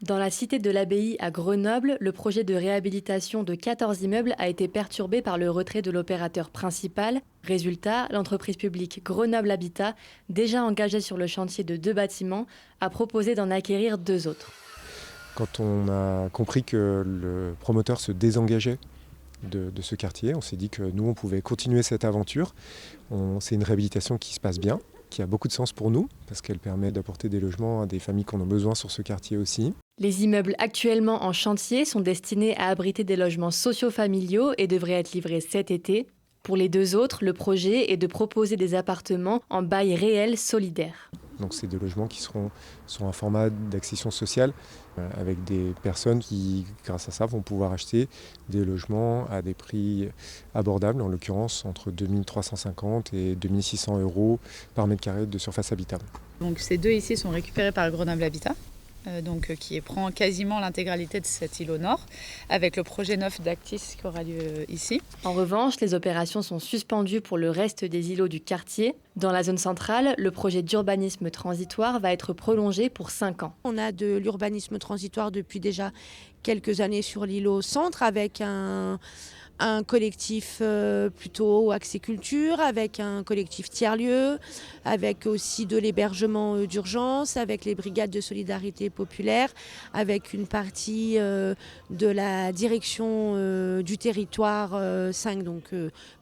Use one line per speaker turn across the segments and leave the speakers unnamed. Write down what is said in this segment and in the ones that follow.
Dans la cité de l'Abbaye à Grenoble, le projet de réhabilitation de 14 immeubles a été perturbé par le retrait de l'opérateur principal. Résultat, l'entreprise publique Grenoble Habitat, déjà engagée sur le chantier de 2 bâtiments, a proposé d'en acquérir 2 autres.
Quand on a compris que le promoteur se désengageait de ce quartier, on s'est dit que nous, on pouvait continuer cette aventure. C'est une réhabilitation qui se passe bien, qui a beaucoup de sens pour nous, parce qu'elle permet d'apporter des logements à des familles qui en ont besoin sur ce quartier aussi.
Les immeubles actuellement en chantier sont destinés à abriter des logements socio-familiaux et devraient être livrés cet été. Pour les 2 autres, le projet est de proposer des appartements en bail réel solidaire.
Donc c'est des logements qui seront un format d'accession sociale avec des personnes qui, grâce à ça, vont pouvoir acheter des logements à des prix abordables, en l'occurrence entre 2 350 et 2 600 euros par mètre carré de surface habitable.
Donc ces 2 ici sont récupérés par Grenoble Habitat. Qui prend quasiment l'intégralité de cet îlot nord, avec le projet neuf d'Actis qui aura lieu ici.
En revanche, les opérations sont suspendues pour le reste des îlots du quartier. Dans la zone centrale, le projet d'urbanisme transitoire va être prolongé pour 5 ans.
On a de l'urbanisme transitoire depuis déjà quelques années sur l'îlot centre, avec un collectif plutôt axé culture, avec un collectif tiers-lieux, avec aussi de l'hébergement d'urgence, avec les brigades de solidarité populaire, avec une partie de la direction du territoire 5, donc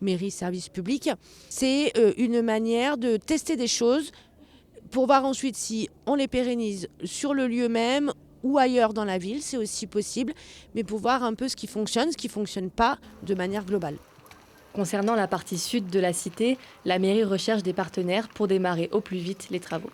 mairie, service public. C'est une manière de tester des choses pour voir ensuite si on les pérennise sur le lieu même ou ailleurs dans la ville, c'est aussi possible, mais pour voir un peu ce qui fonctionne pas de manière globale.
Concernant la partie sud de la cité, la mairie recherche des partenaires pour démarrer au plus vite les travaux.